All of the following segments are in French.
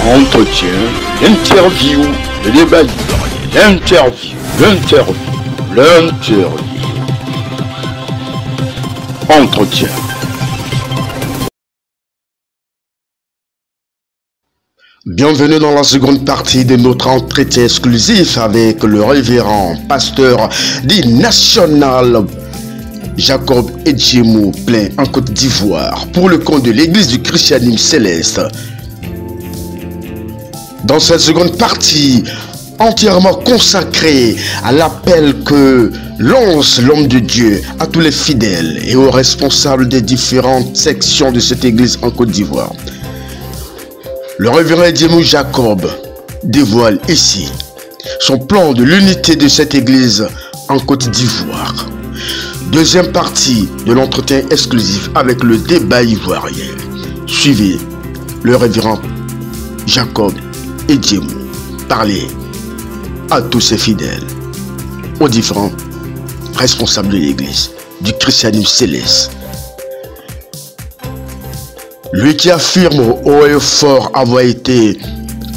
Entretien, l'interview, le débat libre, l'interview. Entretien. Bienvenue dans la seconde partie de notre entretien exclusif avec le révérend pasteur du National Jacob Edjemou Plein en Côte d'Ivoire pour le compte de l'église du christianisme céleste. Dans cette seconde partie, entièrement consacrée à l'appel que lance l'homme de Dieu à tous les fidèles et aux responsables des différentes sections de cette église en Côte d'Ivoire. Le révérend Edjemou Jacob dévoile ici son plan de l'unité de cette église en Côte d'Ivoire. Deuxième partie de l'entretien exclusif avec le débat ivoirien. Suivez le révérend Jacob Edjemou parler à tous ses fidèles, aux différents responsables de l'église, du christianisme céleste. Lui qui affirme haut et fort avoir été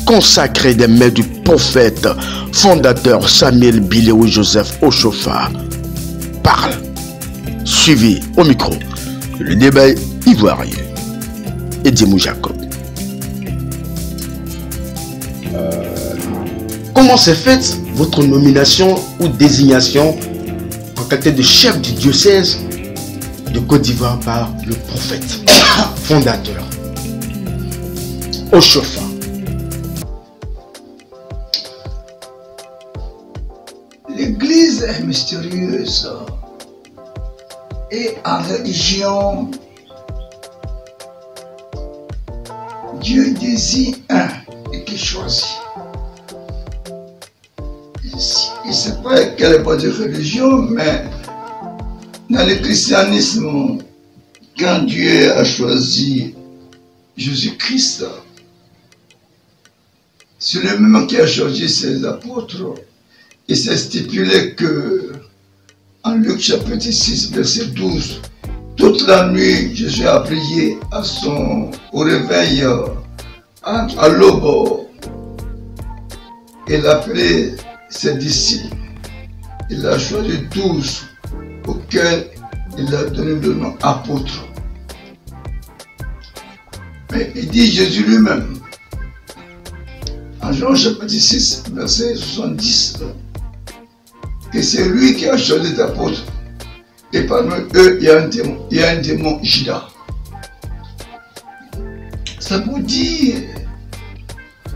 consacré des mains du prophète fondateur Samuel Biléou Joseph Oshofa parle. Suivez au micro le débat ivoirien. Edjemou Jacob. Comment s'est faite votre nomination ou désignation en qualité de chef du diocèse de Côte d'Ivoire par le prophète fondateur Oshofa? L'église est mystérieuse et en religion, Dieu désigne un et qui choisit. Je ne sais pas quelle est votre religion, mais dans le christianisme, quand Dieu a choisi Jésus-Christ, c'est le même qui a choisi ses apôtres. Et c'est stipulé que, en Luc chapitre 6, verset 12, toute la nuit, Jésus a prié au réveil, à l'aube. Il a appelé ses disciples. Il a choisi 12 auxquels il a donné le nom apôtre. Mais il dit Jésus lui-même, en Jean chapitre 6, verset 70, que c'est lui qui a choisi les apôtres. Et parmi eux, il y a un démon Judas. Ça vous dit,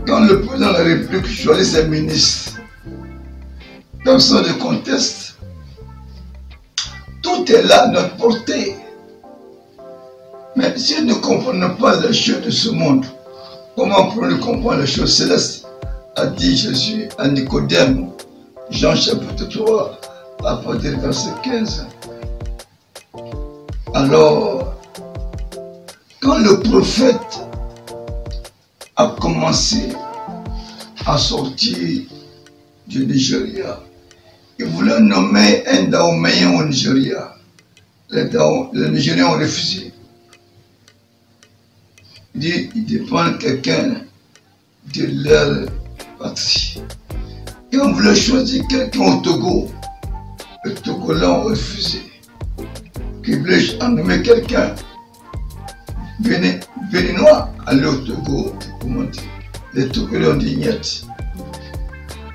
quand le président de la République choisit ses ministres, personne ne conteste. Tout est là à notre portée. Mais si nous ne comprenons pas les choses de ce monde, comment pourrons-nous comprendre les choses célestes? A dit Jésus à Nicodème, Jean chapitre 3, à partir du verset 15. Alors, quand le prophète a commencé à sortir du Nigeria, il voulait nommer un Dahoméen au Nigeria. Les Nigériens ont refusé. Il dit, il dépend de quelqu'un de leur patrie. Et on voulait choisir quelqu'un au Togo. Les Togolais ont refusé. Qui voulait en nommer quelqu'un béninois, aller au Togo, comment dire. Les Togolais ont dit niet.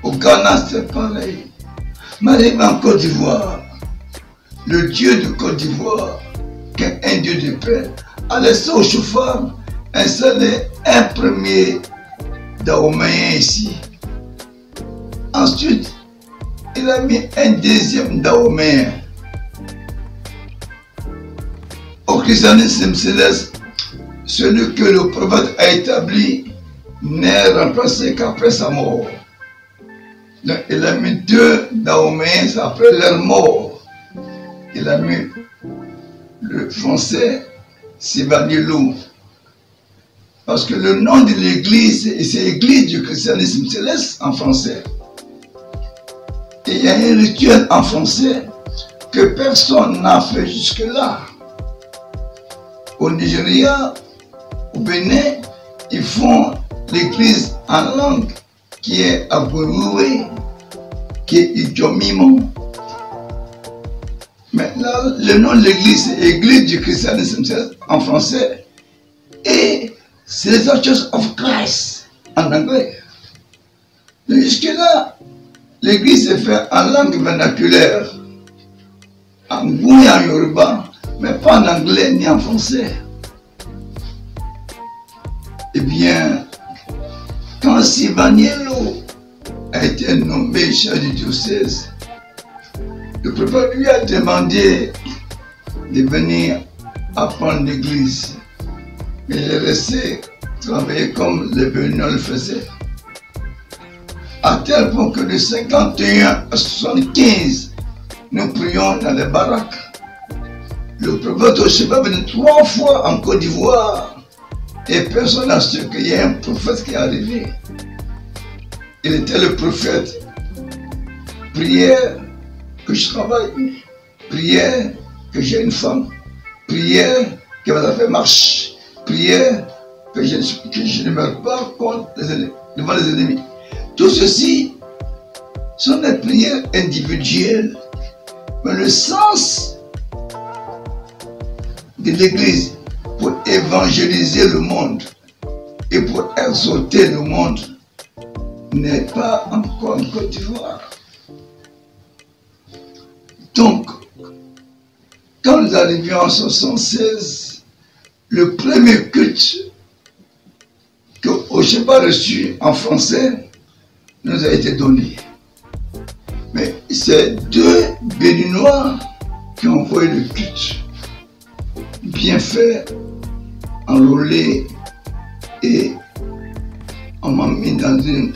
Au Ghana, c'est pareil. Mais en Côte d'Ivoire, le Dieu de Côte d'Ivoire, qui est un Dieu de paix, a laissé au chauffeur installer un premier Dahoméen ici. Ensuite, il a mis un deuxième Dahoméen. Au christianisme céleste, celui que le prophète a établi n'est remplacé qu'après sa mort. Donc, il a mis deux Dahoméens après leur mort. Il a mis le français Sibanilou. Parce que le nom de l'église, c'est l'église du christianisme céleste en français. Et il y a un rituel en français que personne n'a fait jusque-là. Au Nigeria, au Bénin, ils font l'église en langue qui est Abouroué, qui est Idjomimo. Maintenant, le nom de l'église, c'est Église du christianisme en français, et c'est the Church of Christ en anglais. Jusque-là, l'église est faite en langue vernaculaire, en Goui, en Yoruba, mais pas en anglais ni en français. Eh bien, quand Sivaniello a été nommé chef du diocèse, le prophète lui a demandé de venir apprendre l'église. Mais il est resté travailler comme les Béninois le faisaient. À tel point que de 51 à 75, nous prions dans les baraques. Le prophète Oshiba est venu 3 fois en Côte d'Ivoire et personne n'a su qu'il y a un prophète qui est arrivé. Il était le prophète. Prière que je travaille, prière que j'ai une femme, prière que ma affaire marche, prière que je ne meurs pas devant les ennemis. Tout ceci sont des prières individuelles, mais le sens de l'Église pour évangéliser le monde et pour exhorter le monde n'est pas encore en Côte d'Ivoire. Donc, quand nous arrivions en 1976, le premier culte que Oshiba a reçu en français nous a été donné. Mais c'est 2 Béninois qui ont envoyé le culte. Bien fait, enrôlé, et on m'a mis dans une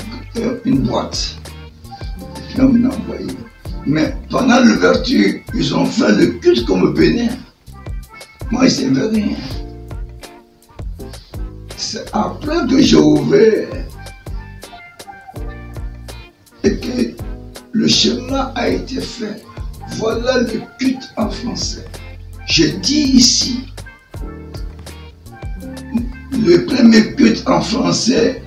boîte. Et puis on m'a envoyé. Mais pendant l'ouverture, ils ont fait le culte comme au Bénin. Moi, je ne savais rien. C'est après que j'ai ouvert et que le chemin a été fait. Voilà le culte en français. Je dis ici, le premier culte en français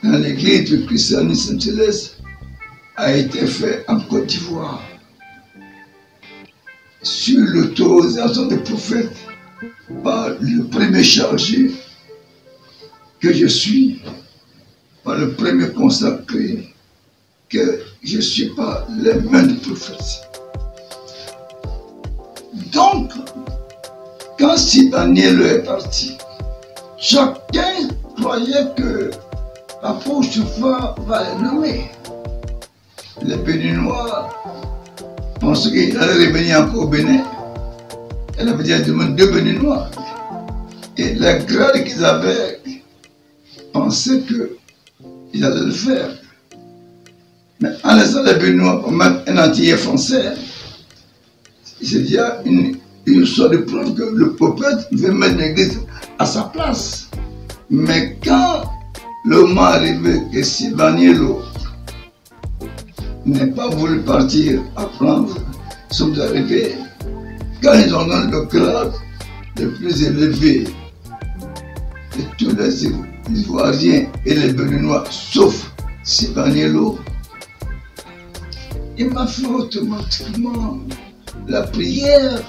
dans l'église du christianisme céleste a été fait en Côte d'Ivoire sur l'autorisation des prophètes par le premier chargé que je suis, par le premier consacré que je suis par les mains des prophètes. Donc, quand Sivaniello est parti, chacun croyait que l'apôtre Choufa va les nommer. Les Béninois pensaient qu'il allait revenir encore au Bénin. Elle avait déjà demandé 2 Béninois. Et les grades qu'ils avaient pensaient qu'ils allaient le faire. Mais en laissant les Béninois pour mettre un Antillais français, c'est déjà une sorte de preuve que le prophète veut mettre l'église à sa place. Mais quand le moment arrivé que Sivaniello n'a pas voulu partir apprendre, ils sont arrivés, quand ils ont donné le grade le plus élevé de tous les Ivoiriens et les Béninois, sauf Sivaniello, il m'a fait automatiquement la prière,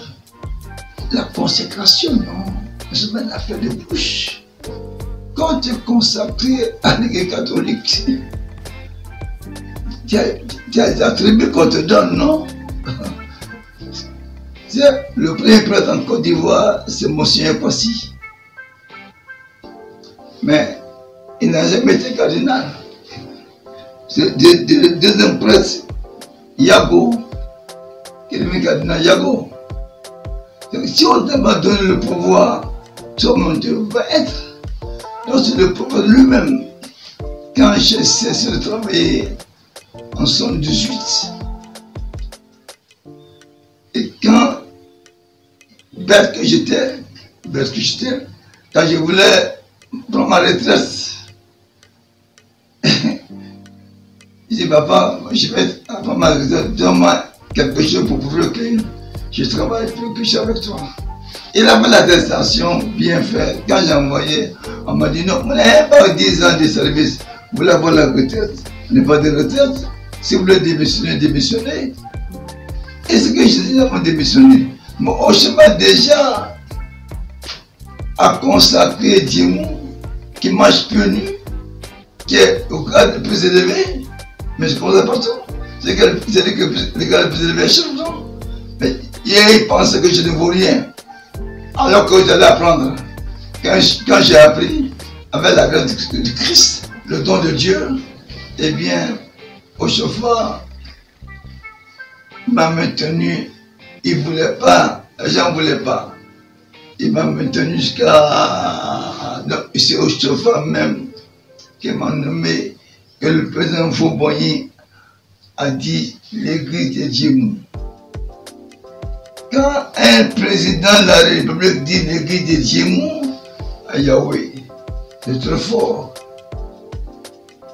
la consécration, non, c'est une affaire de bouche. Quand tu es consacré à l'Église catholique, tu as des attributs qu'on te donne, non? Le premier prêtre en Côte d'Ivoire, c'est Monseigneur Kwasi. Mais il n'a jamais été cardinal. Le deuxième prêtre, Yago, qui est devenu cardinal Yago. Donc, si on t'a pas donné le pouvoir, comment tu vas être? Donc c'est le prophète lui-même. Quand j'ai cessé de travailler en 1978, et quand bête que j'étais, quand je voulais prendre ma retraite, je dis papa, je vais prendre ma retraite, donne-moi quelque chose pour pouvoir que je travaille plus que je suis avec toi. Il a fait l'attestation bien faite. Quand j'ai envoyé, on m'a dit non, vous n'avez pas 10 ans de service. Vous voulez avoir la retraite. Vous n'avez pas de retraite. Si vous voulez démissionner, démissionnez. Et ce que je dis, on démissionner. Mais Oshima déjà a consacré Djimou qui marche plus nu, qui est au grade le plus élevé. Mais je ne comprends pas tout. C'est le gars le plus élevé chez nous. Mais il pense que je ne vaux rien. Alors que j'allais apprendre. Quand j'ai appris, avec la grâce du Christ, le don de Dieu, eh bien, au chauffeur m'a maintenu. Il ne voulait pas, les gens ne voulaient pas. Il m'a maintenu jusqu'à. C'est au chauffeur même qui m'a nommé, que le président Fauboyi a dit l'église de Djimou. Quand un président de la République dit l'église de Djimou, à Yahweh, c'est trop fort.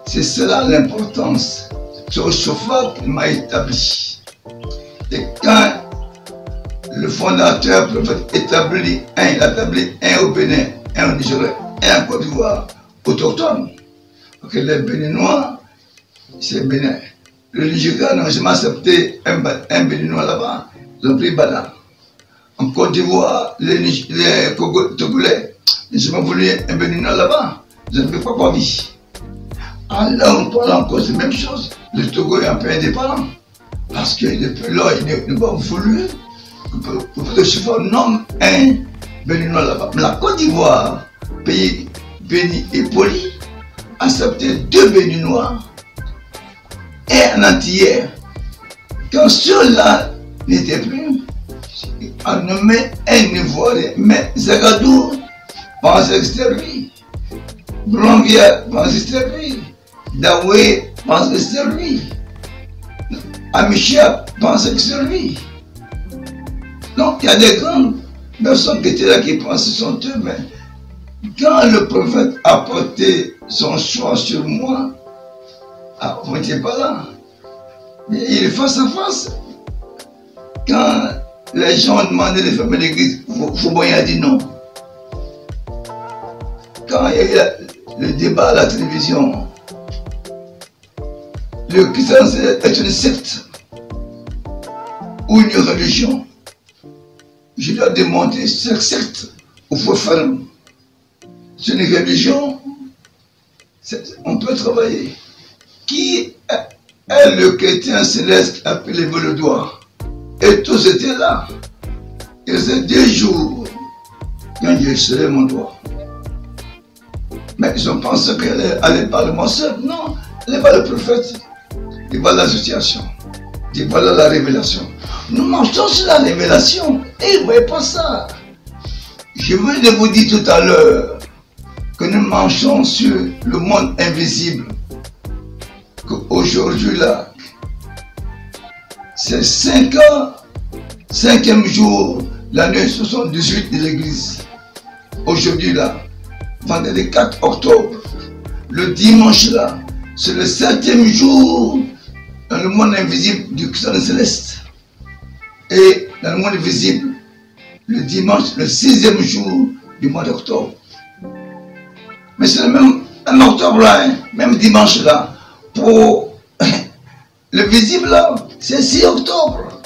C'est cela l'importance. C'est au chauffeur qu'il m'a établi. Et quand le fondateur prophète établit un, il a établi un au Bénin, un au Nigeria, un en Côte d'Ivoire, autochtone. Donc les Béninois, c'est Bénin. Le Nigeria n'a jamais accepté un Béninois là-bas. Ils ont pris Bala. En Côte d'Ivoire, les Togolais, ils n'ont jamais voulu un Béninois là-bas. Ils n'ont pas quoi vie. Alors on parle encore de la même chose. Le Togo est un peu indépendant. Parce que depuis là, ils n'ont pas voulu que le chauffeur nomme un Béninois là-bas. Mais la Côte d'Ivoire, pays béni et poli, acceptait 2 Béninois et un Antillais. Quand ceux-là n'étaient plus, on nommait un Ivoirien. Mais Zagadou pensait que c'était lui. Blonvière pensait que c'était lui. Dawé pensait que c'était lui. Amichia pensait que c'était lui. Donc il y a des grandes personnes qui étaient là qui pensaient son Dieu, mais quand le prophète a porté son choix sur moi, vous n'étiez pas là. Mais il est face à face. Quand les gens ont demandé de fermer l'église, Fauboyi a dit non. Quand il y a eu le débat à la télévision, le christianisme est une secte ou une religion. Je dois démontrer cette secte au faux ferme. C'est une religion, on peut travailler. Qui est le chrétien céleste qui a pu lever le doigt? Et tous étaient là. Il faisait 2 jours quand j'ai serré mon doigt. Mais ils ont pensé qu'elle allait parler de moi seul. Non, elle n'est pas le prophète. Il va l'association. Il va la révélation. Nous marchons sur la révélation. Et vous ne voyez pas ça. Je viens de vous dire tout à l'heure que nous marchons sur le monde invisible. Qu'aujourd'hui là, c'est 5 ans, 5e jour, l'année 78 de l'église. Aujourd'hui là, vendredi 4 octobre, le dimanche là, c'est le 7e jour dans le monde invisible du christianisme céleste. Et dans le monde visible, le dimanche, le 6e jour du mois d'octobre. Mais c'est le même octobre là, hein, même dimanche là. Pour le visible là, c'est 6 octobre.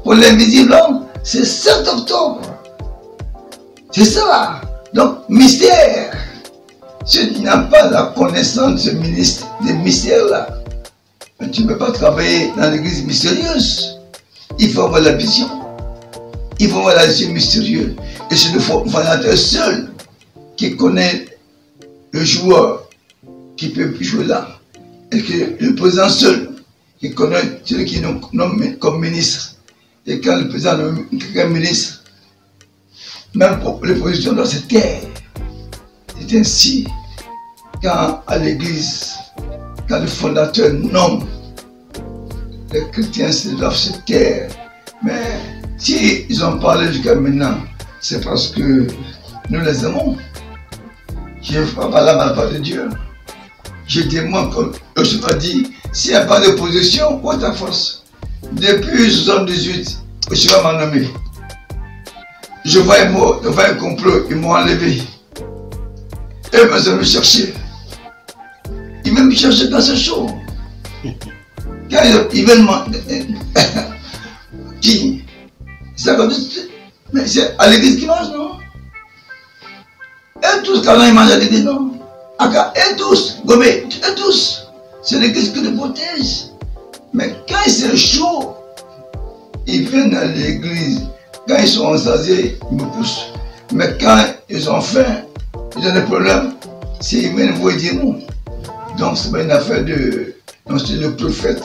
Pour l'invisible là, c'est 7 octobre. C'est ça. Donc, mystère. Si tu n'as pas la connaissance de ce mystère là, tu ne peux pas travailler dans l'église mystérieuse. Il faut avoir la vision. Il faut avoir la vision mystérieuse. Et c'est le fondateur seul qui connaît le joueur qui peut jouer là. Et que le président seul qui connaît celui qui nous nomme comme ministre. Et quand le président nomme quelqu'un ministre, même pour les positions dans cette terre, c'est ainsi quand à l'église, quand le fondateur nomme les chrétiens, c'est dans cette terre. Mais si ils ont parlé jusqu'à maintenant, c'est parce que nous les aimons. Je ne ferai pas la malparole de Dieu. Je demande, comme je m'a dit, s'il n'y a pas d'opposition, où est ta force? Depuis 78, je vais m'en nommer. je vois un complot, ils m'ont enlevé. Et ils m'ont me chercher. Ils viennent me chercher dans ce show. Quand ils viennent qui? Mais c'est à l'église qu'ils mangent, non? Et tous, quand ils mangent à l'église, non? Et tous, Gomé, et tous. C'est l'église qui nous protège. Mais quand c'est chaud, ils viennent à l'église. Quand ils sont rassasiés, ils me poussent. Mais quand ils ont faim, ils ont des problèmes, c'est ils viennent vous dire non. Donc c'est pas une affaire de... Donc c'est le prophète.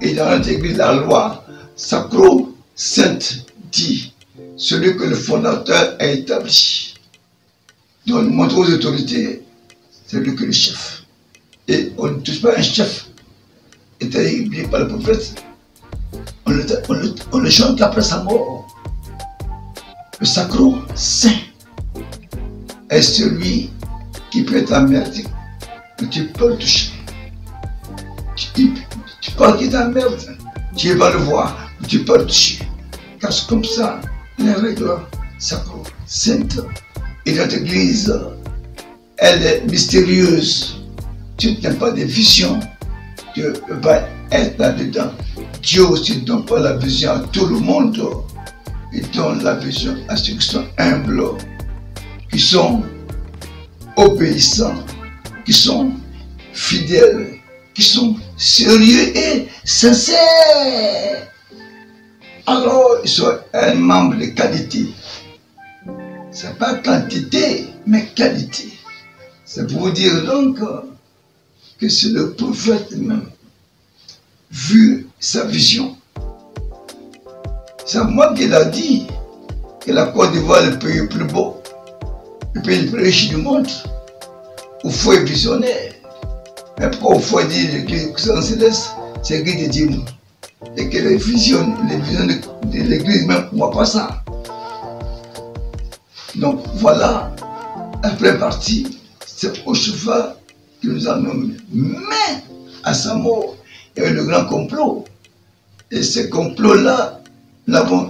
Et dans notre église, la loi sacro-sainte dit, celui que le fondateur a établi. Donc il montre aux autorités, c'est lui que le chef. Et on ne touche pas un chef établi par le prophète. On le chante après sa mort. Le sacro-saint est celui qui peut t'emmerder, mais tu peux le toucher. Tu parles qu'il t'emmerde, tu vas le voir, mais tu peux le toucher. Car c'est comme ça, les règles sacro-saintes. Et notre église, elle est mystérieuse. Tu n'as pas de vision, tu ne peux pas être là-dedans. Dieu aussi ne donne pas la vision à tout le monde. Il donne la vision à ceux qui sont humbles, qui sont obéissants, qui sont fidèles, qui sont sérieux et sincères. Alors, ils sont un membre de qualité. Ce n'est pas quantité, mais qualité. C'est pour vous dire donc que c'est le prophète même, vu sa vision. C'est moi qui l'a dit, que la Côte d'Ivoire est le pays le plus beau, le pays le plus riche du monde. Il faut être visionnaire. Mais pourquoi il faut dire que c'est céleste, c'est l'église de Dieu. Et que les visions de l'église même ne voient pas ça. Donc voilà, la première partie, c'est au cheval qui nous a nommé. Mais à sa mort, il y a eu le grand complot. Et ce complot-là, nous l'avons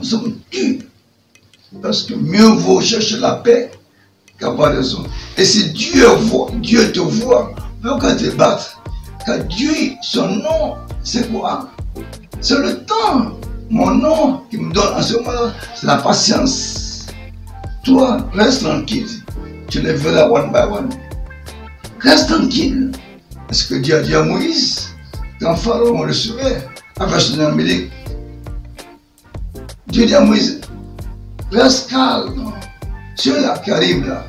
tué. Parce que mieux vaut chercher la paix qu'avoir raison. Et si Dieu te voit, même quand tu te bats, car Dieu, son nom, c'est quoi? C'est le temps. Mon nom qui me donne en ce moment, c'est la patience. Toi, reste tranquille. Tu les verras one by one. Reste tranquille. Est-ce que Dieu a dit à Moïse, quand Pharaon le saurait, avec son Amérique, Dieu dit à Moïse, reste calme. Ceux-là qui arrivent là,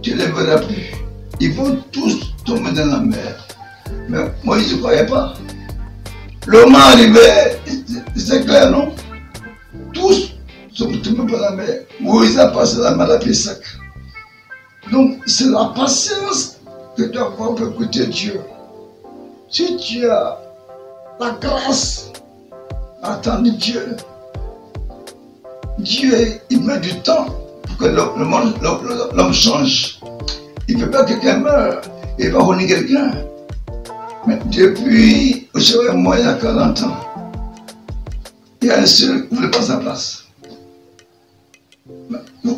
tu ne les verras plus. Ils vont tous tomber dans la mer. Mais Moïse ne croyait pas. Le moment arrivé, c'est clair, non? Tous sont tombés dans la mer. Moïse a passé la mer à pied sec. Donc, c'est la patience que tu dois avoir pour écouter Dieu. Si tu as la grâce d'attendre Dieu, Dieu, il met du temps pour que l'homme change. Il ne veut pas que quelqu'un meure, il va revenir quelqu'un. Mais depuis, moi, il y a 40 ans, il y a un seul qui ne voulait pas sa place.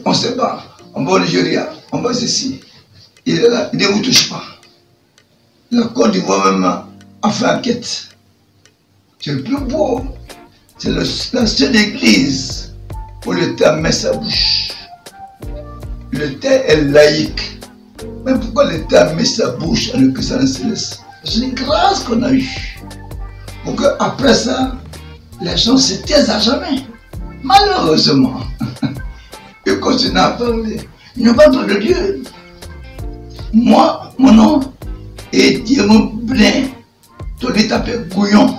On ne sait pas. On va au Nigeria, on va ici. Il est là, il ne vous touche pas. La Côte d'Ivoire même a fait enquête. C'est le plus beau. C'est la seule église où le thé met sa bouche. Le thé est laïque. Mais pourquoi le thé met sa bouche à l'Église céleste? C'est une grâce qu'on a eue. Pour qu'après ça, les gens se taisent à jamais. Malheureusement, ils continuent à parler. Ils n'ont pas peur de Dieu. Moi, mon nom est Dieu Blin. Tout le monde t'appelle Gouillon.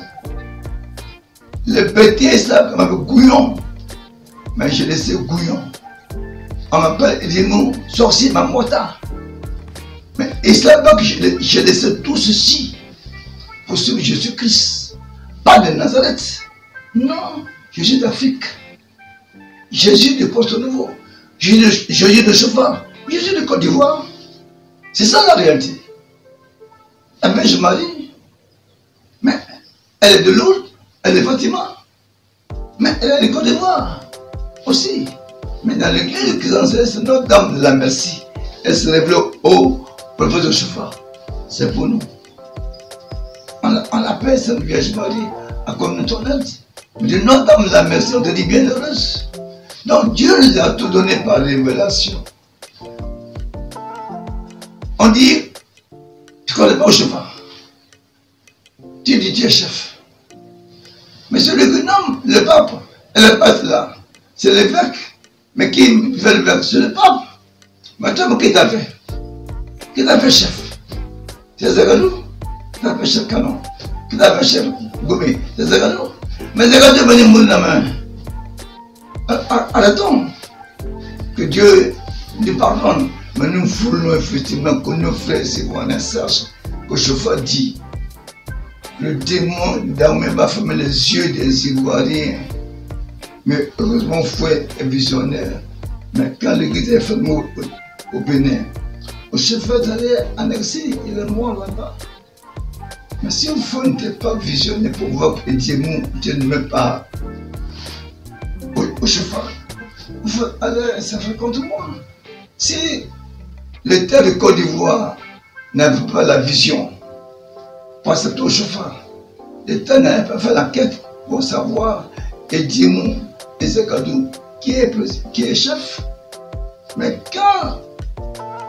Le petit, ça m'appelle Gouillon. Mais je laisse Gouillon. On m'appelle Dieu sorcier Mamota. Mais et c'est là-bas que je laisse tout ceci pour suivre Jésus-Christ. Pas de Nazareth. Non, Jésus d'Afrique. Jésus de Porto Nouveau. Jésus de Cheval. Jésus de Côte d'Ivoire. C'est ça la réalité. La Vierge Marie. Mais elle est de Lourdes, elle est de Fatima. Mais elle est de Côte d'Ivoire. aussi. Mais dans l'église chrétienne, c'est Notre-Dame de la Merci. Elle se révèle au prophète Joshua. C'est pour nous. On l'appelle Sainte Vierge Marie à comme notre aide. On dit Notre-Dame de la Merci, on te dit bienheureuse. Donc Dieu nous a tout donné par révélation. On dit, tu ne connais pas Joshua. Tu dis tu es chef. Mais celui qui nomme le pape, et le pape là, c'est l'évêque. Mais qui fait l'évêque, c'est le pape. Mais toi, qui t'a fait? Qui t'a fait chef? C'est Zagadou. Qui t'a fait chef Canon? Qui t'a fait chef Goumé? C'est Zagadou. Mais Zagadou est venu mourir la main. Arrêtons. Que Dieu nous pardonne. Mais nous voulons effectivement que nos frères et sachent que Joshua dit. Le démon d'Armée va fermer les yeux des Ivoiriens. Mais heureusement, Fouet est visionnaire. Mais quand l'église est fermée au Bénin, au chef d'aller en exil, il est mort là-bas. Mais si Fouet n'était pas visionnaire pour voir que Dieu ne met pas au chef, Fouet allait s'affaire contre moi. Si l'État de Côte d'Ivoire n'avait pas la vision, parce que au chauffeur, l'État n'avait pas fait la quête pour savoir Edimou et Zekadou qui est chef. Mais quand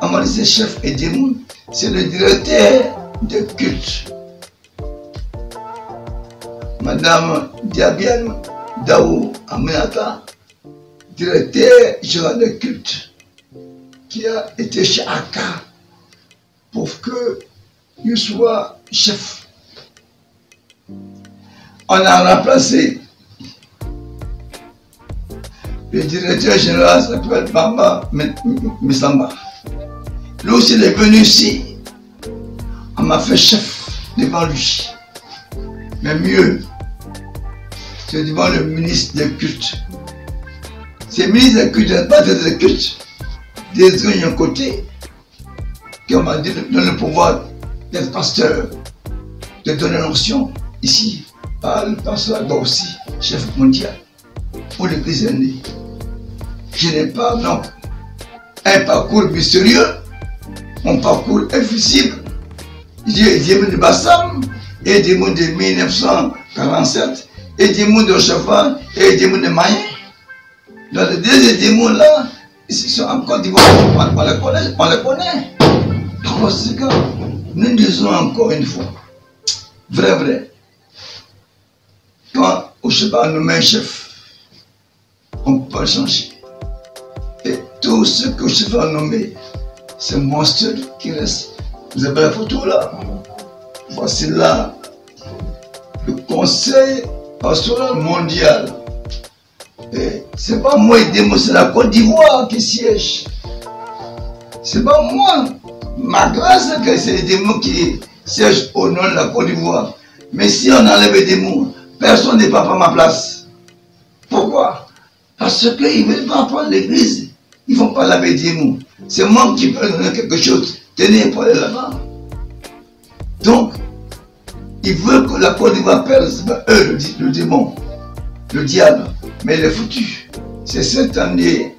on m'a dit c'est chef Edimou, c'est le directeur de culte. Madame Diabiane Daou Aminata, directeur général de culte, qui a été chez Aka pour qu'il soit chef. On a remplacé le directeur général, s'appelle Bamba Misamba. Lui aussi, il est venu ici. On m'a fait chef devant lui. Mais mieux, c'est devant le ministre des cultes. C'est le ministre des cultes, pas des cultes. Des réunions côté, qui m'a dit de donner le pouvoir d'être pasteur, de donner l'onction ici, par le pasteur Alba aussi, chef mondial, pour l'église aînée. Je n'ai pas donc un parcours mystérieux, mon parcours est visible. J'ai des mots de Bassam, et des mots de 1947, et des mots de Chafa, et des mots de Mayen. Dans les deux démons là, ils sont en Côte d'Ivoire, on les connaît. Donc, c'est que nous disons encore une fois, vrai, quand Osheba nomme un chef, on ne peut pas changer. Et tout ce que Osheba a nommé, c'est monstrueux qui reste. Vous avez la photo là. Voici là le Conseil pastoral mondial. Et c'est pas moi et démon, c'est la Côte d'Ivoire qui siège. C'est pas moi. Ma grâce, c'est les démons qui siègent au nom de la Côte d'Ivoire. Mais si on enlève les démons, personne ne va prendre ma place. Pourquoi? Parce qu'ils ne veulent pas prendre l'église. Ils ne vont pas laver les démons. C'est moi qui peux donner quelque chose. Tenez pour aller là-bas. Donc, ils veulent que la Côte d'Ivoire perde. Eux, le démon, le diable. Mais il est foutu. C'est cette année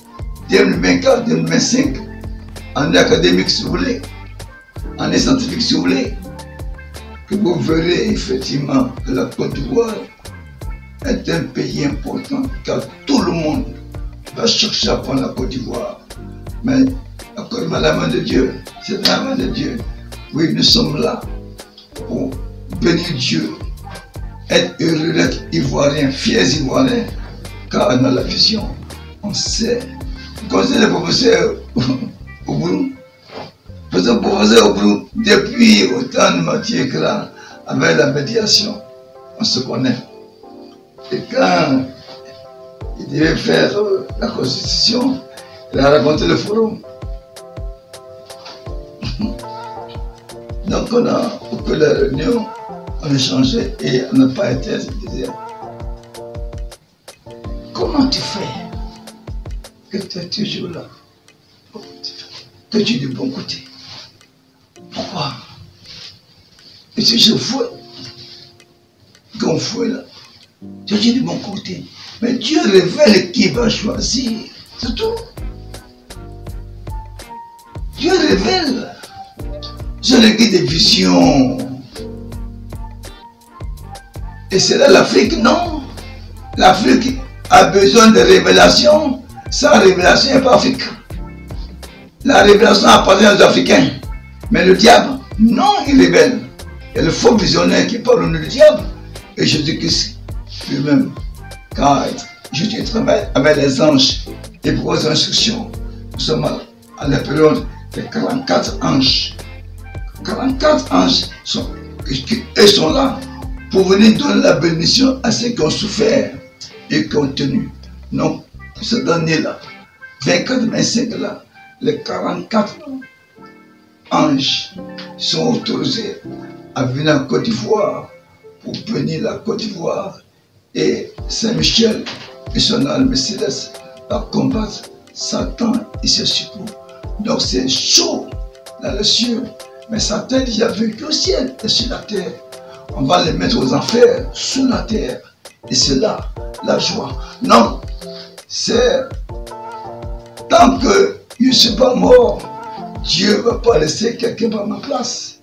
2024-2025, année académique si vous voulez, année scientifique si vous voulez, que vous verrez effectivement que la Côte d'Ivoire est un pays important, car tout le monde va chercher à prendre la Côte d'Ivoire. Mais la Côte d'Ivoire, la main de Dieu, c'est la main de Dieu. Oui, nous sommes là pour bénir Dieu, être heureux d'être Ivoirien, fiers Ivoiriens, car on a la vision, on sait. Vous connaissez le professeur Oubrou? Le professeur Oubrou, depuis autant de Mathieu Ekra, avec la médiation, on se connaît. Et quand il devait faire la constitution, il a raconté le forum. Donc on a, au cours de la réunion, on a échangé et on n'a pas été désert. Comment tu fais que tu es toujours là? Que tu es du bon côté? Pourquoi? Et si je fouille, qu'on fouille là, tu es du bon côté. Mais Dieu révèle qui va choisir. C'est tout. Dieu révèle. Je le guide des visions. Et c'est là l'Afrique, non. L'Afrique a besoin de révélation. Sans révélation, il n'y a pas Afrique. La révélation appartient aux Africains. Mais le diable, non, il révèle. Il y a le faux visionnaire qui parle au nom du diable. Et Jésus-Christ lui-même, quand Jésus travaille avec les anges et pour les instructions, nous sommes à la période des 44 anges. 44 anges sont là pour venir donner la bénédiction à ceux qui ont souffert et qui ont tenu. Donc, cette année-là, 24-25 là, les 44 anges sont autorisés à venir en Côte d'Ivoire pour bénir la Côte d'Ivoire et Saint-Michel et son alme céleste à combattre Satan et ses secours. Donc c'est chaud dans les cieux, mais Satan est déjà vécu au ciel et sur la terre. On va les mettre aux enfers, sous la terre. Et c'est là la joie. Non, c'est tant que je ne suis pas mort, Dieu ne va pas laisser quelqu'un à ma place.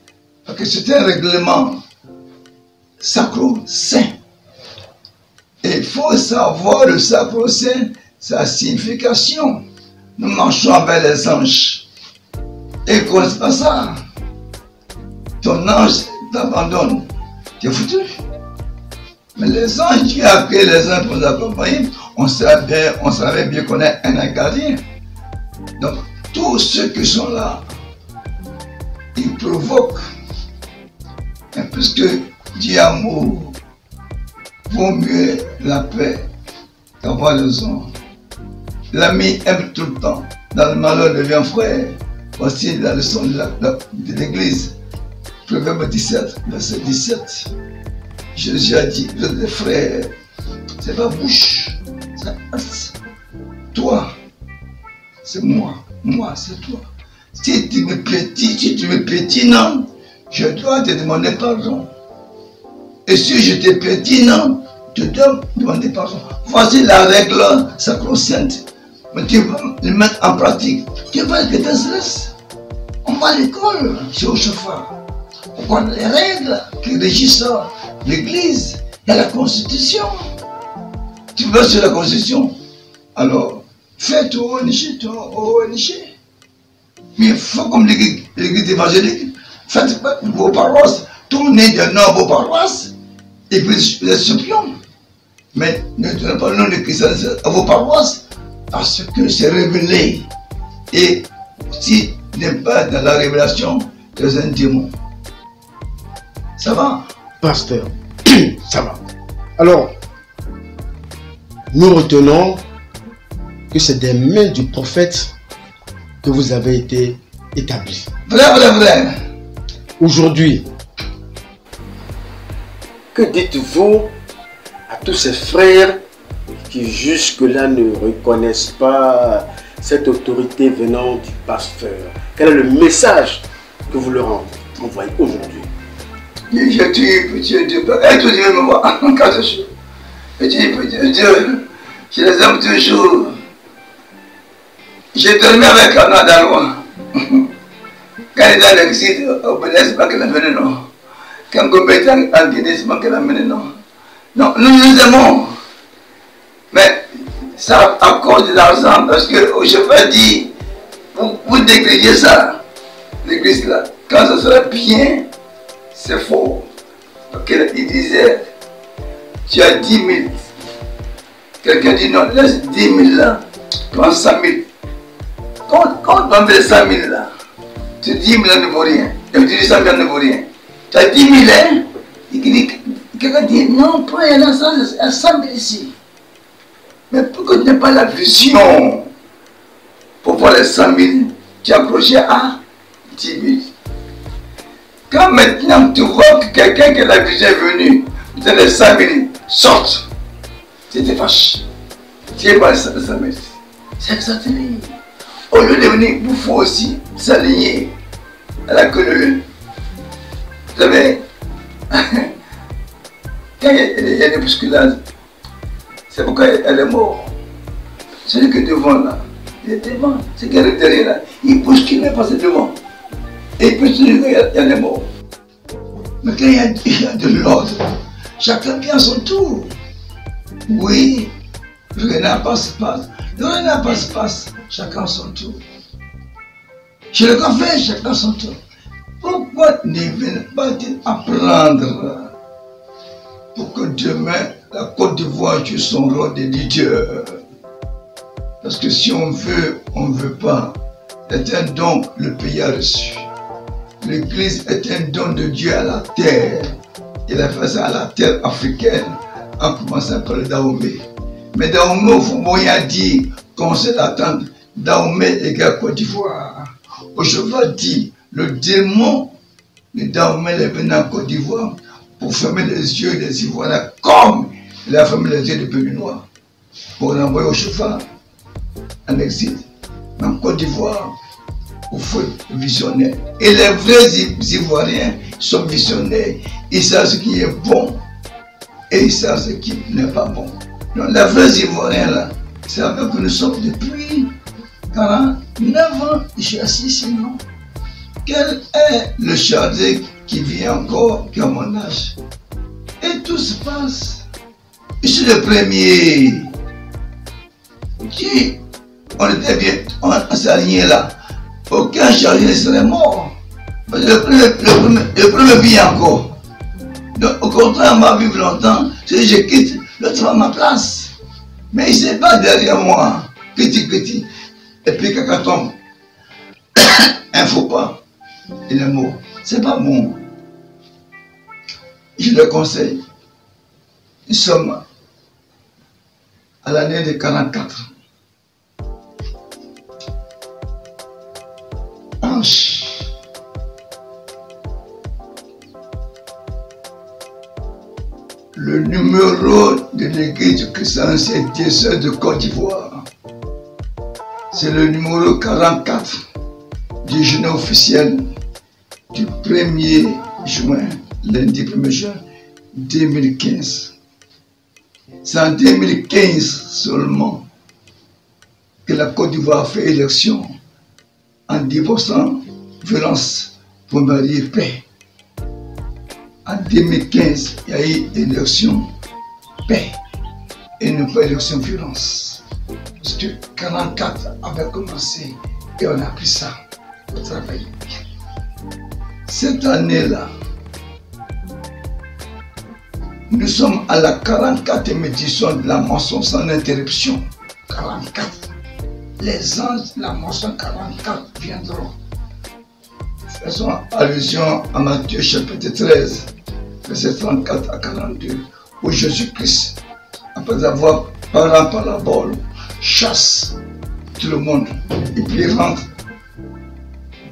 Parce que c'est un règlement sacro-saint. Et il faut savoir le sacro-saint, sa signification. Nous marchons avec les anges. Et quand c'est pas ça, ton ange t'abandonne. Tu es foutu. Mais les anges, Dieu a créé les anges pour nous accompagner. On savait bien qu'on est un gardien. Donc, tous ceux qui sont là, ils provoquent. Et puisque Dieu amour, vaut mieux la paix qu'avoir le sang. L'ami aime tout le temps. Dans le malheur devient frère. Voici la leçon de l'Église. Proverbe 17, verset 17. Jésus a dit, vous êtes des frères. C'est pas bouche, c'est acte. Toi, c'est moi. Moi, c'est toi. Si tu me pétines, je dois te demander pardon. Et si je te pétine, je dois demander pardon. Voici la règle sacro-sainte. Mais tu vas le mettre en pratique. Tu vas être quelqu'un céleste. On va à l'école, c'est au chauffeur. On connaît les règles qui régissent l'Église. Il y a la Constitution. Tu vas sur la Constitution. Alors, fais ton ONG. Mais il faut comme l'Église évangélique, faites vos paroisses, tournez de nom vos paroisses, et puis les supplions. Mais ne donnez pas le nom de Christ à vos paroisses, parce que c'est révélé. Et si tu n'es pas dans la révélation, tu es un démon. Ça va? Pasteur, ça va. Alors, nous retenons que c'est des mains du prophète que vous avez été établi. Vrai. Aujourd'hui, que dites-vous à tous ces frères qui jusque-là ne reconnaissent pas cette autorité venant du pasteur? Quel est le message que vous leur envoyez aujourd'hui? Je dis, petit Dieu, et tout Dieu me voit en cas de chose. Je dis, petit Dieu, je les aime toujours. J'ai dormi avec un Adalois. Quand il est dans l'exil, au Bénin, c'est pas qu'il a mené, non. Quand Gobet est en Guinée, c'est pas qu'il a mené, non. Non, nous nous aimons. Mais ça à cause de l'argent, parce que le chauffeur dit, vous négligez ça, l'église là. Quand ça sera bien, c'est faux. Donc il disait, tu as 10 000. Quelqu'un dit non, laisse 10 000 là, prends 100 000. Quand on met 100 000 là, tu dis 10 000 ne vaut rien. Et tu dis 100 000 ne vaut rien. Tu as 10 000 hein? Quelqu'un dit non, prends là, 100 000 ici. Mais pourquoi tu n'as pas la vision pour voir les 100 000, tu es accroché à 10 000. Quand maintenant tu vois que quelqu'un qui a la vision est venu, tu as les 100 000 sortent, tu te fâches. Tu n'es pas les 100 000. C'est exagéré. Au lieu de venir, il faut aussi s'aligner à la queue. Vous savez, quand il y a des bousculades, C'est pourquoi elle est morte. Celui qui est devant là, il est devant. C'est qui est derrière là, il pousse qu'il n'est pas devant. Et il peut se dire qu'il est mort. Mais quand il y a de l'ordre, chacun vient à son tour. Oui, rien n'a pas se passe. Rien n'a pas se passe, chacun à son tour. Chez le café, chacun à son tour. Pourquoi ne venez pas apprendre pour que demain, la Côte d'Ivoire joue son rôle de leader? Parce que si on veut, on ne veut pas. C'est un don que le pays a reçu. L'Église est un don de Dieu à la terre. Il a fait ça à la terre africaine, en commençant par le Dahomey. Mais Dahomey, il faut rien dire qu'on sait l'attendre. Dahomey égale Côte d'Ivoire. Aujourd'hui, dit, le démon de Dahomey est venu en Côte d'Ivoire pour fermer les yeux des Ivoiriens comme il a fermé les yeux des Béninois. Pour l'envoyer au cheval en exil. Mais en Côte d'Ivoire, il faut être visionnaire. Et les vrais Ivoiriens sont visionnaires. Ils savent ce qui est bon et ils savent ce qui n'est pas bon. Donc les vrais Ivoiriens là, c'est avec que nous sommes depuis 49 ans, je suis assis sinon. Quel est le chargé qui vit encore, qui a mon âge? Et tout se passe. Je suis le premier. Qui on était bien, on s'est aligné là. Aucun chargé ne serait mort. Le premier vit encore. Donc, au contraire, on va vivre longtemps. Si je quitte, l'autre à ma place. Mais il ne sait pas derrière moi. Petit. Et puis, quand on tombe, il ne faut pas. Il est mort. C'est pas bon. Je le conseille. Nous sommes à l'année de 44. Le numéro de l'église chrétienne, c'est Diocèse de Côte d'Ivoire. C'est le numéro 44 du journal officiel du 1er juin, lundi 1er juin 2015. C'est en 2015 seulement que la Côte d'Ivoire a fait élection en divorçant violence pour marier paix. En 2015, il y a eu élection paix et non pas élection violence. Parce que 44 avait commencé et on a pris ça pour travailler. Cette année-là, nous sommes à la 44e édition de la moisson sans interruption. 44. Les anges de la moisson 44 viendront. Faisons allusion à Matthieu chapitre 13, verset 34 à 42, où Jésus-Christ, après avoir parlé en parabole, chasse tout le monde et puis il rentre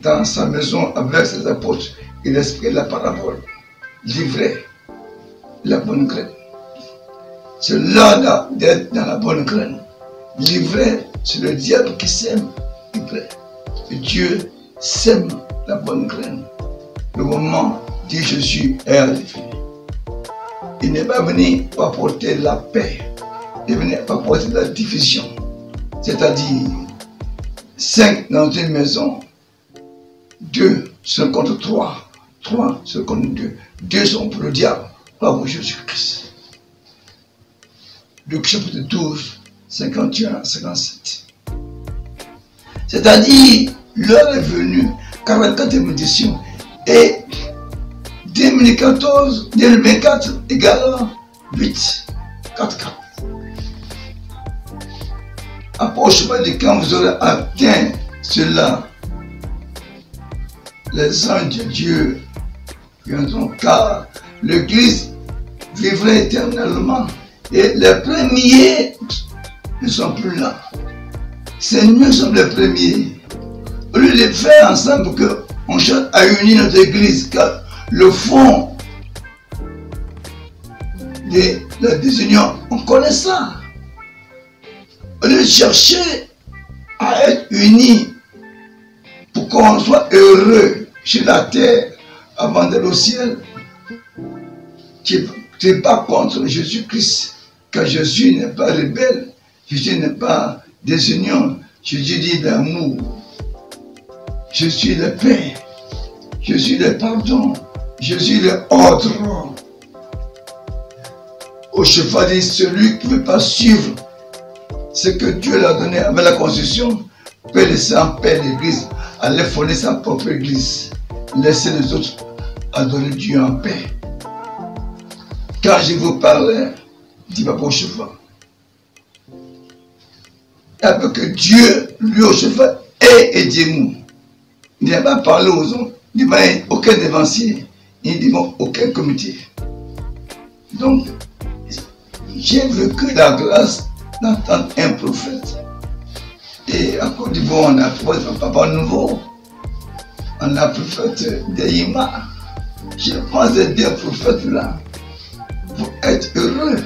dans sa maison avec ses apôtres. Il explique la parabole, livrer la bonne graine. C'est l'heure d'être dans la bonne graine. Livrer, c'est le diable qui sème livrer. Et Dieu sème la bonne graine. Le moment, dit Jésus, est arrivé. Il n'est pas venu pour apporter la paix. Il est venu pour apporter la division. C'est-à-dire, 5 dans une maison, 2 sont contre 3, 3 sont contre 2. 2 sont pour le diable, pas pour Jésus-Christ. Luc chapitre 12, 51 à 57. C'est-à-dire, l'heure est venue, 44e édition, et 2014, 2024 égale 8, 4, 4. Approche-moi de quand vous aurez atteint cela, les anges de Dieu viendront, car l'Église vivra éternellement. Et les premiers ne sont plus là. C'est nous qui sommes les premiers. Au lieu de faire ensemble qu'on cherche à unir notre Église, car le fond de la désunion, on connaît ça. Au lieu de chercher à être unis pour qu'on soit heureux sur la terre avant d'aller au ciel, tu n'es pas contre Jésus-Christ Car Jésus n'est pas rebelle, Jésus n'est pas désunion, Jésus dit l'amour. Je suis le paix, je suis le pardon, je suis l'ordre. Au cheval dit, celui qui ne veut pas suivre ce que Dieu lui a donné avec la Constitution peut laisser en paix l'Église, aller fonder sa propre Église, laisser les autres adorer Dieu en paix. Quand je vous parlais, dit pas au cheval. Avec que Dieu, lui au cheval, est Dieu. Il n'a pas parlé aux autres, il n'y a aucun dévancier, il n'y a aucun comité. Donc, j'ai vécu la grâce d'entendre un prophète. Et à Côte d'Ivoire, on a un papa nouveau. On a un prophète d'Eima. Je pense que ces deux prophètes-là, pour être heureux,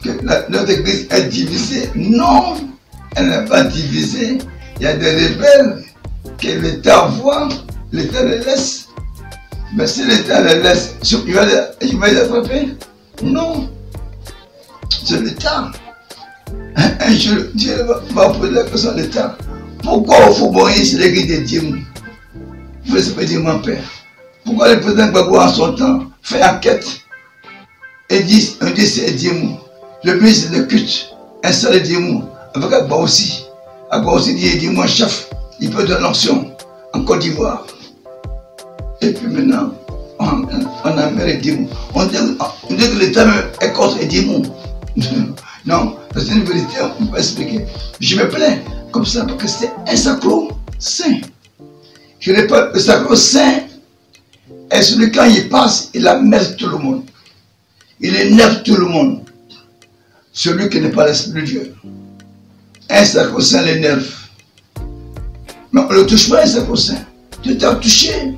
que notre église est divisée. Non, elle n'est pas divisée. Il y a des rebelles que l'État voit, l'État les laisse. Mais si l'État les laisse, il va les attraper? Non. C'est l'État. Un jour, Dieu va poser la question à l'État. Pourquoi au Faubourg-Moïse, l'église de Dieu? Vous pouvez se dire mon père. Pourquoi le président Gbagbo en son temps fait enquête et dit c'est Dieu? Le ministre de culte installe Dieu avec Agba aussi. Agba aussi dit Dieu chef, il peut donner l'onction en Côte d'Ivoire. Et puis maintenant, on a mis Dieu. On dit que l'État est contre Dieu. Non, c'est une vérité, on peut expliquer. Je me plains comme ça parce que c'est un sacro saint. Je répète, le sacro saint est celui quand il passe, il amène tout le monde. Il énerve tout le monde. Celui qui n'est pas l'Esprit de Dieu. Un sacro saint l'énerve. Mais on ne le touche pas, un sacro saint. Tu t'as touché.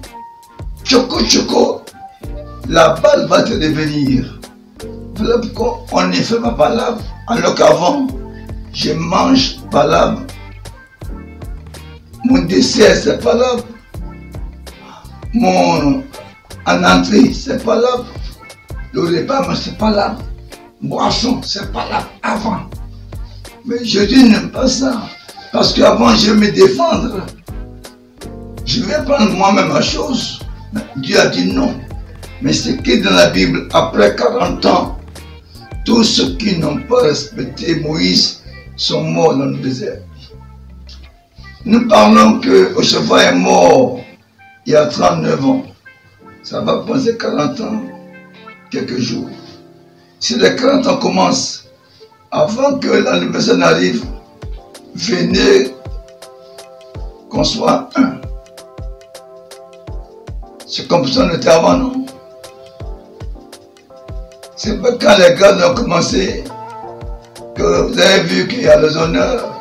Choco, la balle va te devenir. Voilà pourquoi on ne fait pas palabre. Alors qu'avant, je mange palabre. Mon dessert, c'est palabre. En entrée, c'est palabre. Le repas, c'est palabre. Boisson, c'est palabre avant. Mais Jésus n'aime pas ça. Parce qu'avant, je vais me défendre. Je vais prendre moi-même la chose. Mais Dieu a dit non. Mais c'est que dans la Bible, après 40 ans, tous ceux qui n'ont pas respecté Moïse sont morts dans le désert. Nous parlons que Oshaphat est mort il y a 39 ans. Ça va passer 40 ans, quelques jours. Si les 40 ans commencent, avant que l'anniversaire n'arrive, venez qu'on soit un. C'est comme ça on était avant, non? C'est pas quand les gars ont commencé que vous avez vu qu'il y a les honneurs.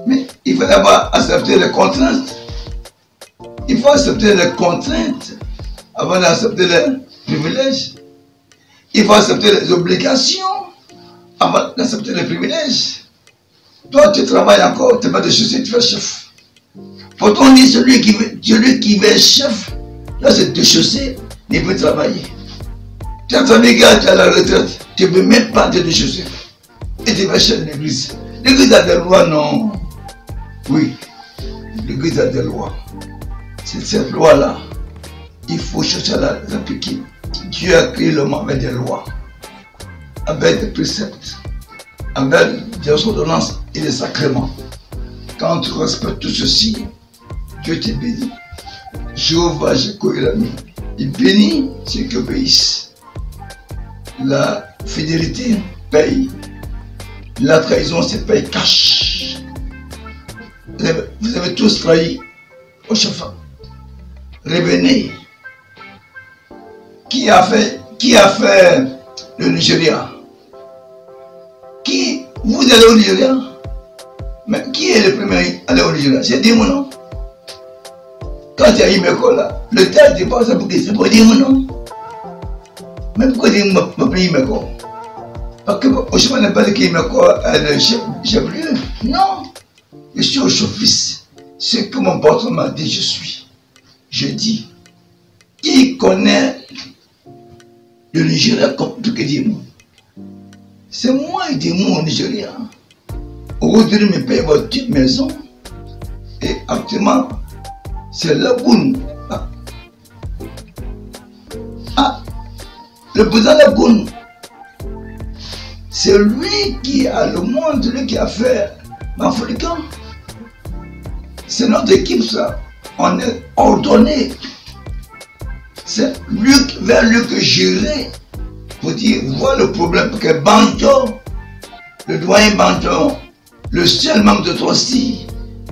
Mais il faut d'abord accepter les contraintes. Il faut accepter les contraintes avant d'accepter les privilèges. Il faut accepter les obligations avant d'accepter les privilèges. Toi, tu travailles encore, tu n'es pas de chaussée, tu fais chef. Pourtant, on dit celui qui veut être chef, là c'est de chaussée, il peut travailler. Tu as travaillé, tu es à la retraite, tu ne peux même pas te déchausser. Et tu vas chez l'église. L'église a des lois, non? Oui, l'église a des lois. C'est cette loi-là, il faut chercher à les appliquer. Dieu a créé l'homme avec des lois, avec des préceptes, avec des ordonnances et des sacrements. Quand tu respectes tout ceci, Dieu te bénit. Jéhovah, j'ai connu l'ami. Il bénit ceux qui obéissent. La fidélité paye. La trahison, c'est paye cash. Vous avez tous trahi Oshaphat. Revenez. Qui a fait le Nigeria? Vous allez au Nigeria? Mais qui est le premier à aller au Nigeria? C'est Dimo, non? Quand il y a Imeko là, le temps n'est pas ça pour que c'est pour Dimo, non? Mais pourquoi Dimo m'appelle Imeko? Parce que Oshaphat n'est pas dit qu'Imeko est le chef-lieu. Non. Je suis au chef-fils. Ce que mon patron m'a dit, je suis. Je dis, qui connaît le Nigeria comme tout que Dimo? C'est moi et des mots au Nigeria. Aujourd'hui, me paye votre petite maison. Et actuellement, c'est Lagoun. Le président Lagoun, c'est lui qui a le monde, lui qui a fait l'Africain. C'est notre équipe, ça. On est ordonné. C'est lui, vers lui que j'irai pour dire, voilà le problème. Parce que Banjo, le doyen Banjo, le seul membre de Trosti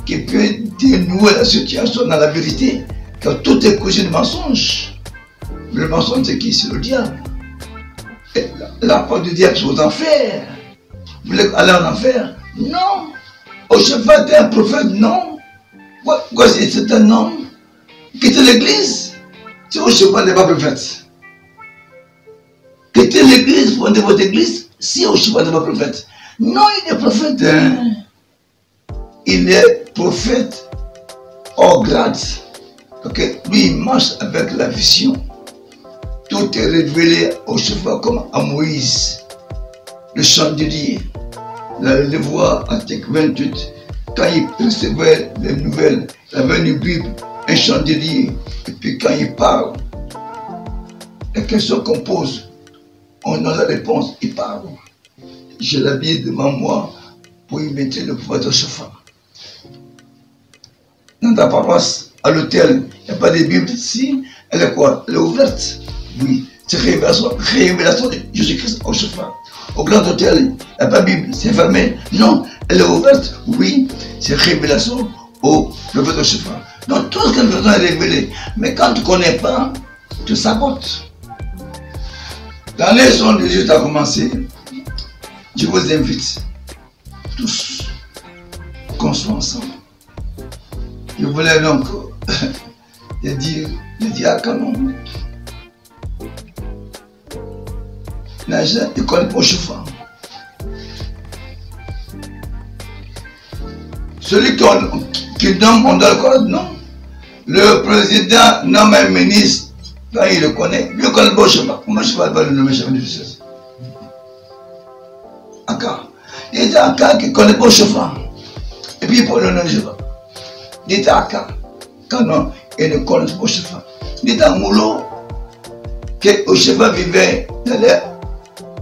qui peut dénouer la situation dans la vérité, car tout est causé de mensonge. Mais le mensonge, c'est qui? C'est le diable. Et la part du diable, c'est aux enfers. Vous voulez aller en enfer? Non. Oshaphat est un prophète? Non. Quoi, c'est un homme? Quittez l'église. Si Oshaphat n'est pas prophète. Quittez l'église, fondez votre église, si Oshaphat n'est pas prophète. Non, il est prophète. Hein. Il est prophète hors grade. Okay. Lui, il marche avec la vision. Tout est révélé au chef comme à Moïse, le chandelier, le voix article 28, quand il recevait les nouvelles, il avait une Bible, un chandelier, et puis quand il parle, les questions qu'on pose, on a la réponse, il parle. J'ai la Bible devant moi pour imiter le prophète Shaphat. Dans ta paroisse, à l'hôtel, il n'y a pas de Bible ici, elle est quoi? Elle est ouverte. Oui, c'est révélation de Jésus-Christ au Shaphat. Au grand hôtel, il n'y a pas de Bible, c'est fermé. Non, elle est ouverte. Oui, c'est révélation au prophète Shaphat. Donc tout ce que nous faisons est révélé. Mais quand tu ne connais pas, tu sabotes. La leçon de Jésus a commencé. Je vous invite tous qu'on soit ensemble. Je voulais donc dire à Canon. L'argent, il ne connaît pas Shaphat. Celui qui nomme, on doit le connaître, non. Le président nomme un ministre, quand il le connaît, lui ne connaît pas Shaphat. Comment Shaphat va le nommer chef de justice? Aka. Il dit Aka qui ne connaît pas Shaphat. Et puis il peut le nommer Shaphat. Il dit Aka. Quand non, il ne connaît pas Shaphat. Il dit à Moulo que Shaphat vivait dans l'air.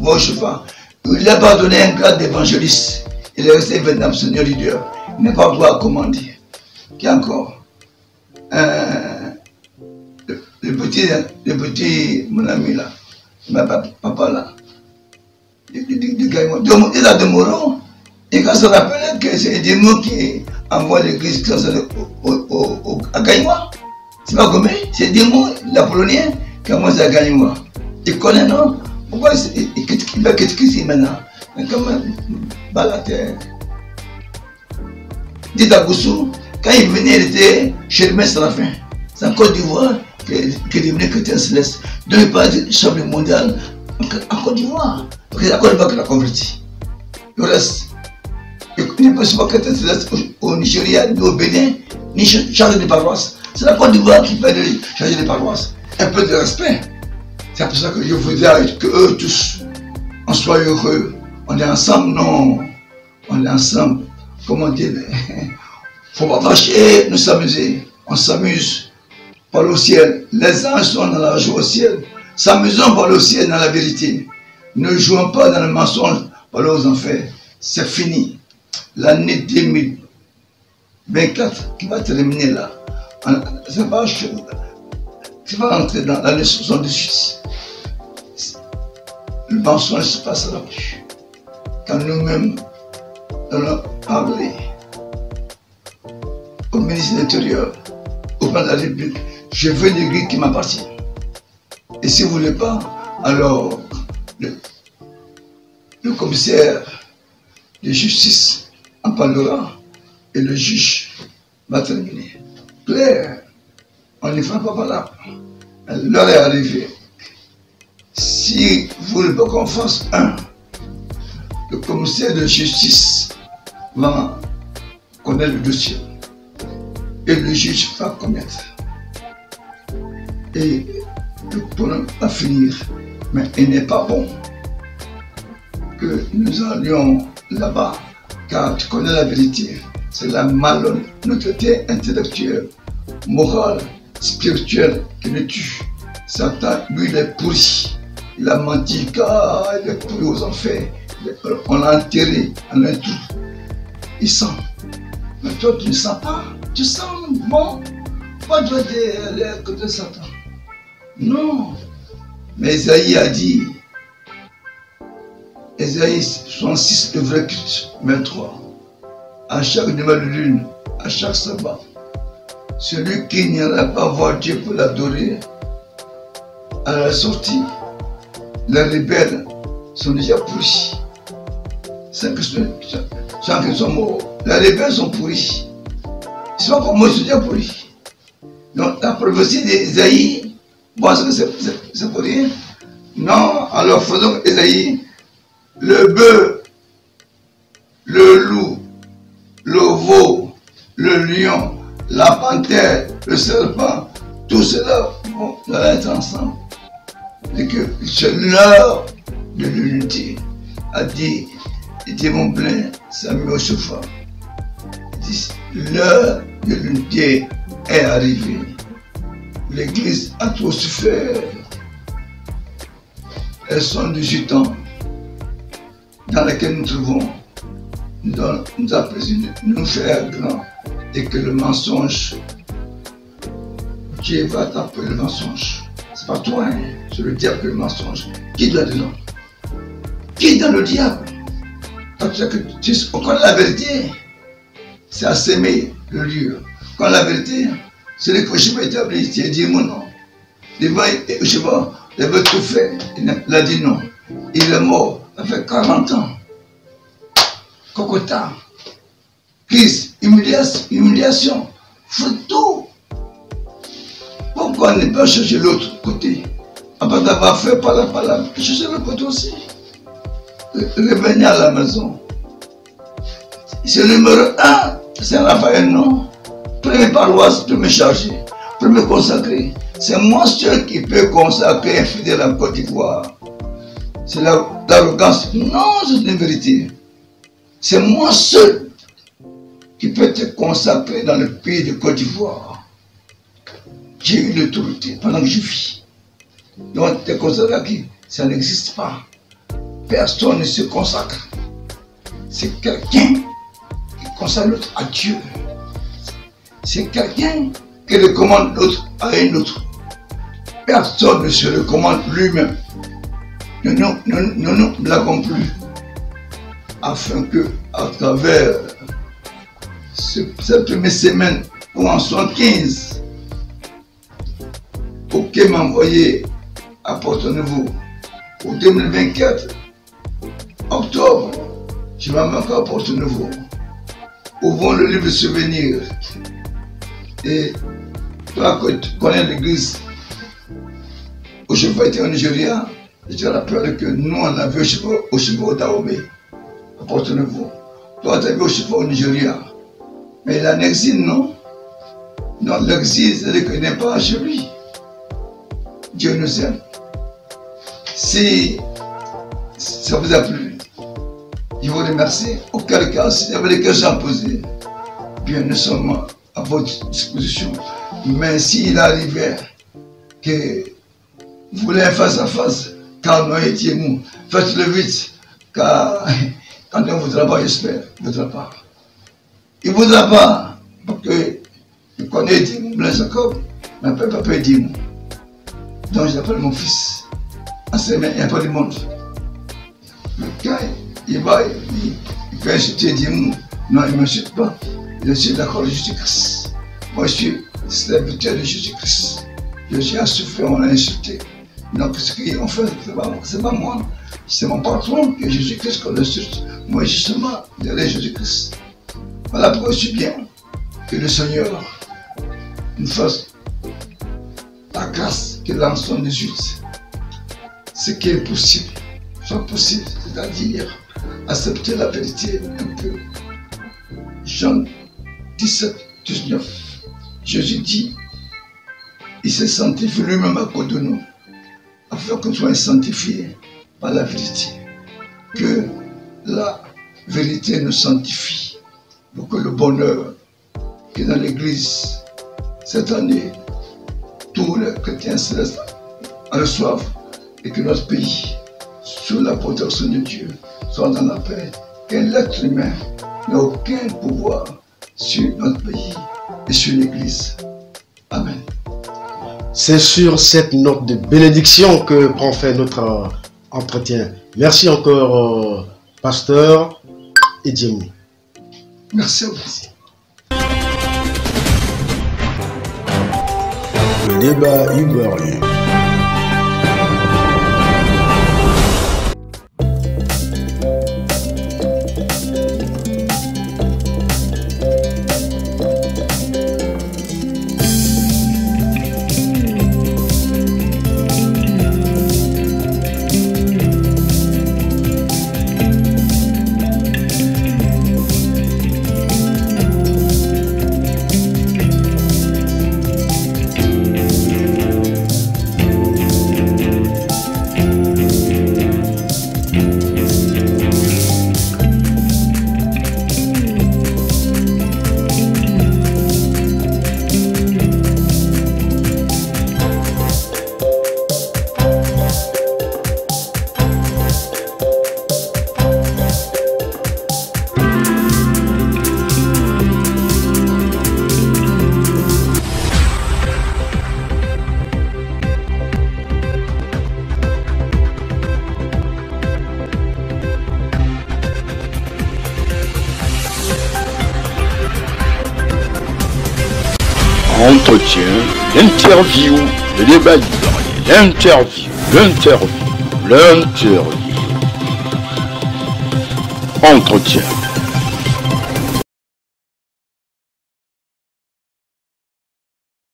Bon, Shaphat, il n'a pas donné un grade d'évangéliste. Il est resté véritable Seigneur leader. Il n'a pas le droit à commander. Qui encore? Le petit, mon ami là, ma papa là, du Gaïmo. Il a des mots. Et quand ça rappelle que c'est des mots qui envoient l'église à Gaïmo. C'est pas comme c'est des mots, l'Apollonien, qui envoie à Gaïmo. Il connaît, non? Pourquoi il va critiquer maintenant? Mais quand même, bas la terre. Dites à Goussou, quand il venait, il était chez le maître Séraphin. C'est en Côte d'Ivoire qu'il est devenu chrétien céleste. Donc il parle du champion mondial en Côte d'Ivoire. C'est la Côte d'Ivoire qu'il a converti. Le reste, il n'est pas souvent chrétien céleste au Nigeria, ni au Bénin, ni chargé de paroisse. C'est la Côte d'Ivoire qui fait de charger de paroisse. Un peu de respect. C'est pour ça que je voudrais que eux tous, on soit heureux. On est ensemble, non. On est ensemble. Comment dire? Faut pas marcher, nous s'amuser. On s'amuse par le ciel. Les anges sont dans la joie au ciel. S'amusons par le ciel dans la vérité. Ne jouons pas dans le mensonge par les enfers. C'est fini. L'année 2024 qui va terminer là. C'est pas chaud. Tu vas entrer dans l'année 78. Le mensonge se passera plus. Quand nous-mêmes allons parler au ministre de l'Intérieur, au président de la République, je veux une église qui m'appartient. Et si vous ne voulez pas, alors le commissaire de justice en parlera et le juge va terminer. Claire, on ne fera pas par là. L'heure est arrivée. Si vous ne voulez pas qu'on fasse le commissaire de justice va connaître le dossier et le juge va connaître. Et le problème va finir. Mais il n'est pas bon que nous allions là-bas, car tu connais la vérité. C'est la malhonnêteté intellectuelle, morale, spirituelle qui le tue. Satan, lui, il est pourri. Il a menti car il est pourri aux enfers. On l'a enterré en un trou. Il sent. Mais toi, tu ne sens pas. Tu sens bon. Pourquoi tu vas aller à côté de Satan? Non. Mais Isaïe a dit, Isaïe 66, le vrai culte, 23, à chaque nouvelle lune, à chaque sabbat, celui qui n'ira pas voir Dieu pour l'adorer, à la sortie, les rebelles sont déjà pourris. Sans qu'ils soient morts. Les rebelles sont pourris. Ils sont comme moi, ils sont déjà pourris. Donc la prophétie d'Isaïe, bon, est-ce que c'est pour rien? Non, alors faisons Isaïe, le bœuf, le loup, le veau, le lion, la panthère, le serpent, tout cela vont être ensemble. Et que c'est l'heure de l'unité, a dit mon plein Samuel Chauffard. Il dit l'heure de l'unité est arrivée. L'église a trop souffert. Elles sont 18 ans dans lesquels nous trouvons, nous apprécions nous faire grands et que le mensonge, Dieu va taper le mensonge. C'est pas toi, hein? C'est le diable que le mensonge. Qui est là-dedans? Qui est dans le diable? Parce que on connaît la vérité, c'est à s'aimer le lieu. Quand la vérité, c'est le que je vais établir, tu as dit mon nom. Devant, je vois, il veut tout faire, il a dit non. Il est mort, ça fait 40 ans. Cocota, crise, humiliation, faut tout. Pourquoi ne pas chercher l'autre côté? Après d'avoir fait par là, chercher l'autre côté aussi. Revenir à la maison. C'est le numéro 1, c'est Raphaël, non? Premier paroisse, premier chargé, premier consacré. C'est moi seul qui peux consacrer un fidèle en Côte d'Ivoire. C'est l'arrogance. Non, c'est une vérité. C'est moi seul qui peux te consacrer dans le pays de Côte d'Ivoire. J'ai eu l'autorité pendant que je vis. Donc, te consacrer à qui? Ça n'existe pas. Personne ne se consacre. C'est quelqu'un qui consacre l'autre à Dieu. C'est quelqu'un qui recommande l'autre à un autre. Personne ne se recommande lui-même. Nous ne l'avons plus. Afin que, à travers cette première semaine, ou en 75, OK m'a envoyé à Porto-Nouveau. Pour 2024, octobre, je vais encore à Porto-Nouveau. Ouvrons le livre de souvenirs. Et toi, tu connais l'église où je vais être au Nigeria, je te rappelle que nous, on a vu au Chibo Daobé, à Porto-Nouveau. Toi, tu as vu au Chibo au Nigeria. Mais il a un exil, non? Non, l'exil, c'est-à-dire qu'il n'est pas chez lui. Dieu nous aime. Si ça vous a plu, je vous remercie. Auquel cas, si vous avez des questions à poser, bien, nous sommes à votre disposition. Mais s'il arrivait que vous voulez un face à face, car nous étions, faites-le vite, car quand on ne voudra pas, j'espère, il ne voudra pas. Il ne voudra pas, parce que je connais Dimou, Blaise Jacob, mais papa Dimou. Donc j'appelle mon fils. En ses mains, il n'y a pas de monde. Mais quand il va, il peut insulter Dimou, non, il ne m'insulte pas. Je suis d'accord avec Jésus-Christ. Moi, je suis serviteur de Jésus-Christ. Je suis à souffrir, on l'a insulté. Donc, ce qu'on fait, ce n'est pas moi. C'est mon patron que Jésus-Christ qu'on insulte. Moi, justement, derrière Jésus-Christ. Voilà pourquoi je suis bien que le Seigneur nous fasse la grâce que l'ensemble des Juifs. Ce qui est possible, soit possible, c'est-à-dire accepter la vérité un peu. Jean 17, 19, Jésus dit, il s'est sanctifié lui-même à cause de nous, afin que nous soyons sanctifiés par la vérité. Que la vérité nous sanctifie, pour que le bonheur qui est dans l'Église cette année, tous les chrétiens célestes en reçoivent et que notre pays, sous la protection de Dieu, soit dans la paix. Qu'un être humain n'a aucun pouvoir sur notre pays et sur l'Église. Amen. C'est sur cette note de bénédiction que prend fin notre entretien. Merci encore, pasteur Edjemi. Merci à vous. Le débat ivoirien. Entretien, l'interview, le débat ivoirien, l'interview. Entretien.